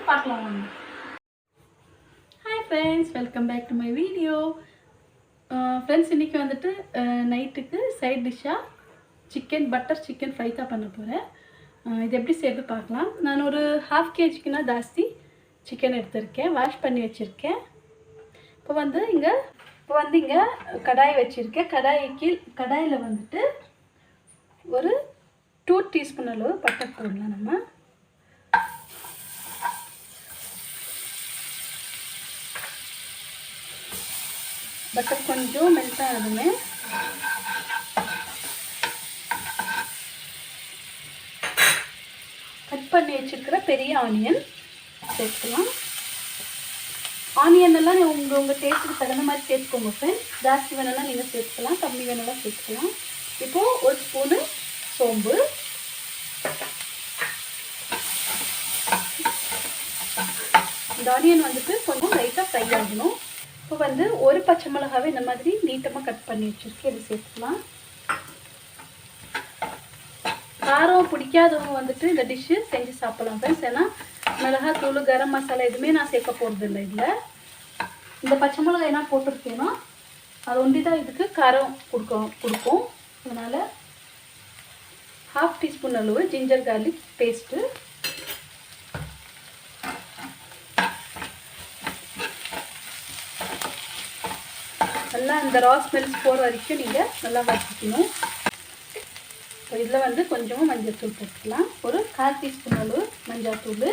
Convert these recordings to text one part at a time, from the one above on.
பார்க்கலாம் வாங்க. Hi friends, welcome back to my video. Friends, இன்றைக்கி வந்துட்டு நைட்டுக்கு சைட் டிஷ்ஷாக பட்டர் சிக்கன் ஃப்ரை தான் பண்ண போகிறேன். இது எப்படி செய்து பார்க்கலாம். நான் ஒரு 1/2 kgக்குன்னா ஜாஸ்தி சிக்கன் எடுத்திருக்கேன், வாஷ் பண்ணி வச்சுருக்கேன். இப்போ வந்து இங்கே கடாய் வச்சுருக்கேன். கடாயில் வந்துட்டு ஒரு 2 டீஸ்பூன் அளவு பட்டர் போடலாம். நம்ம பட்டர் கொஞ்சம் மெல்ட் ஆனதுமே கட் பண்ணி வச்சுருக்கிற பெரிய ஆனியன் சேர்த்துக்கலாம். ஆனியன் எல்லாம் உங்கள் டேஸ்ட்டுக்கு தகுந்த மாதிரி சேர்த்துக்கோங்க ஃப்ரெண்ட்ஸ். ஜாஸ்தி வேணாலும் நீங்கள் சேர்த்துக்கலாம், கம்மி வேணாலும் சேர்த்துக்கலாம். இப்போது ஒரு ஸ்பூனு சோம்பு, இந்த ஆனியன் வந்துட்டு கொஞ்சம் லைட்டாக ஃப்ரை ஆகணும். இப்போ வந்து ஒரு பச்சை மிளகாவை இந்த மாதிரி நீட்டமாக கட் பண்ணி வச்சுருக்கேன், இது சேர்த்துக்கலாம். காரம் பிடிக்காதவங்க வந்துட்டு இந்த டிஷ்ஷு செஞ்சு சாப்பிடலாம் ஃப்ரெண்ட்ஸ். ஏன்னா மிளகாத்தூள், கரம் மசாலா எதுவுமே நான் சேர்க்க போகிறது இல்லை. இதில் இந்த பச்சை மிளகாய் என்ன போட்டிருக்கேன்னா அது ஒண்டி தான் இதுக்கு காரம் கொடுக்கும். அதனால் 1/2 டீஸ்பூன் அளவு ஜிஞ்சர் கார்லிக் பேஸ்ட்டு, நல்லா இந்த ரா ஸ்மெல்ஸ் போகிற வரைக்கும் நீங்கள் நல்லா வச்சுக்கணும். இப்போ இதில் வந்து கொஞ்சமாக மஞ்சள்தூள் போட்டுக்கலாம். ஒரு 1/4 டீஸ்பூன் அளவு மஞ்சள்தூள்.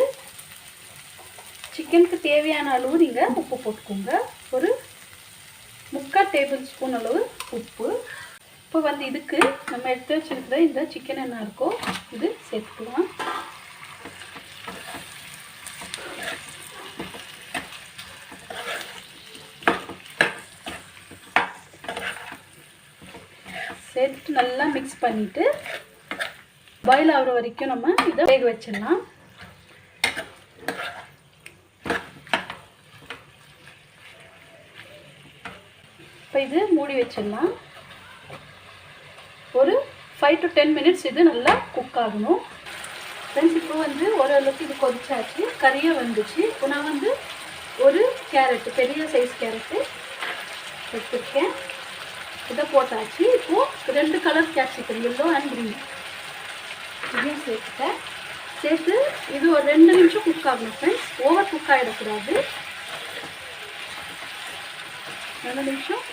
சிக்கனுக்கு தேவையான அளவு நீங்கள் உப்பு போட்டுக்கோங்க. ஒரு 3/4 டேபிள் ஸ்பூன் அளவு உப்பு. இப்போ வந்து இதுக்கு நம்ம எடுத்து வச்சுருக்கிற இந்த சிக்கன் என்ன இருக்கோ இது சேர்த்துக்கலாம். சேர்த்து நல்லா மிக்ஸ் பண்ணிவிட்டு பாயில் ஆகிற வரைக்கும் நம்ம இதை வேக வச்சிடலாம். இப்போ இது மூடி வச்சிடலாம். ஒரு 5 to 10 minutes இது நல்லா குக் ஆகணும் ஃப்ரெண்ட்ஸ். இப்போ வந்து ஓரளவுக்கு இது கொதிச்சாச்சு, கறியாக வந்துச்சு. இப்போ நான் வந்து ஒரு கேரட்டு, பெரிய சைஸ் கேரட்டு எடுத்துருக்கேன், இதை போட்டாச்சு. இப்போது 2 colour capsicum, yellow and green, இதையும் சேர்த்துட்டேன். சேர்த்து இது ஒரு 2 நிமிஷம் குக் ஆகணும் ஃப்ரெண்ட்ஸ். ஓவர் குக் ஆகிடக்கூடாது. 2 நிமிஷம்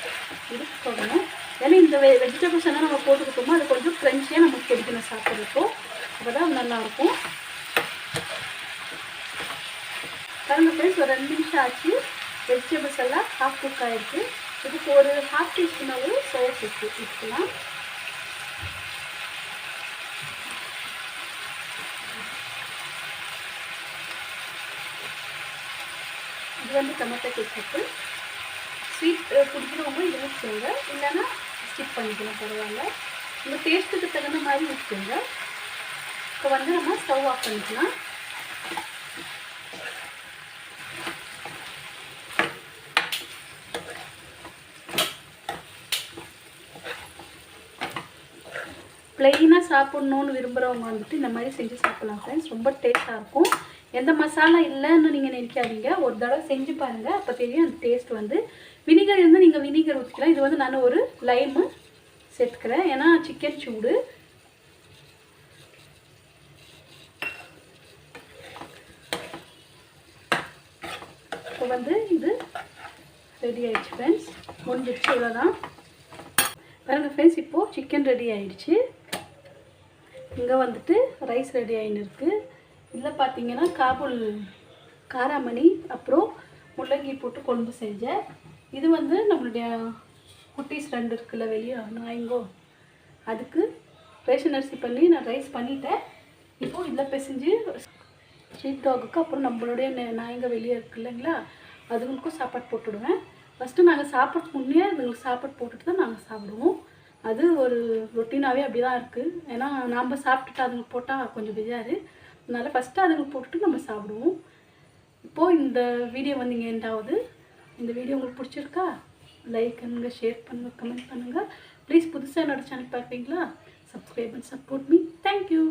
இது போடணும். ஏன்னா இந்த வெஜிடபிள்ஸ் எல்லாம் நம்ம போட்டுக்கிட்டோமோ அது கொஞ்சம் க்ரன்ச்சியாக நமக்கு பிடிக்கணும் சாப்பிட்றப்போ, அப்போ தான் நல்லாயிருக்கும். பாருங்க ஃப்ரெண்ட்ஸ், ஒரு 2 நிமிஷம் ஆச்சு. வெஜிடபிள்ஸ் எல்லாம் ஹாஃப் குக் ஆகிருக்கு. இதுக்கு ஒரு 1/2 டீஸ்பூன் அளவு சோயா சேர்த்து ஊற்றலாம். இது வந்து டொமேட்டோ கெச்சப்பு. ஸ்வீட் பிடிக்கிறவங்க இது ஊற்றுங்க, இல்லைன்னா ஸ்கிப் பண்ணிக்கலாம், பரவாயில்ல. உங்கள் டேஸ்ட்டுக்கு தகுந்த மாதிரி ஊற்றுங்க. இப்போ வந்து நம்ம ஸ்டவ் ஆஃப் பண்ணிக்கலாம். ப்ளெயினாக சாப்பிட்ணுன்னு விரும்புகிறவங்க வந்துட்டு இந்த மாதிரி செஞ்சு சாப்பிட்லாம் ஃப்ரெண்ட்ஸ். ரொம்ப டேஸ்ட்டாக இருக்கும். எந்த மசாலா இல்லைன்னு நீங்கள் நினைக்காதீங்க, ஒரு தடவை செஞ்சு பாருங்கள், அப்போ தெரியும் அந்த டேஸ்ட். வந்து வினிகர் இருந்தால் நீங்கள் வினிகர் ஊற்றிக்கலாம். இது வந்து நான் ஒரு லைமு சேர்த்துக்கிறேன், ஏன்னா சிக்கன் சூடு. இப்போ வந்து இது ரெடி ஆகிடுச்சு ஃப்ரெண்ட்ஸ், முடிஞ்சிடுச்சு. இவ்வளோதான் பாருங்க ஃப்ரெண்ட்ஸ். இப்போது சிக்கன் ரெடி ஆகிடுச்சு. இங்கே வந்துட்டு ரைஸ் ரெடி ஆகின்னு இருக்குது. இதில் பார்த்தீங்கன்னா காபூல் காராமணி அப்புறம் முள்ளங்கி போட்டு குழம்பு செஞ்சேன். இது வந்து நம்மளுடைய குட்டீஸ் 2 இருக்குல்ல வெளியே நாய்ங்கோ, அதுக்கு ரேஷன் அரிசி பண்ணி நான் ரைஸ் பண்ணிட்டேன். இப்போது இதில் பிசைஞ்சு ஸ்ட்ரீட் டாகுக்கு, அப்புறம் நம்மளுடைய நாய்ங்க வெளியே இருக்கு இல்லைங்களா, அதுங்களுக்கும் சாப்பாடு போட்டுவிடுவேன். ஃபஸ்ட்டு நாங்கள் சாப்பிட்றதுக்கு முன்னே அதுங்களுக்கு சாப்பாடு போட்டுட்டு தான் நாங்கள் சாப்பிடுவோம். அது ஒரு ரொட்டீனாகவே அப்படி தான் இருக்குது. ஏன்னா நாம் சாப்பிட்டுட்டு அதுங்களுக்கு போட்டால் கொஞ்சம் பெரியாரு, அதனால் ஃபஸ்ட்டு அதுங்களுக்கு போட்டுட்டு நம்ம சாப்பிடுவோம். இப்போது இந்த வீடியோ வந்து இங்கே எண்டாவது. இந்த வீடியோ உங்களுக்கு பிடிச்சிருக்கா? லைக் பண்ணுங்கள், ஷேர் பண்ணுங்கள், கமெண்ட் பண்ணுங்கள். ப்ளீஸ் புதுசாக என்னோடய சேனல் பார்க்குறீங்களா? Subscribe and support me. Thank you.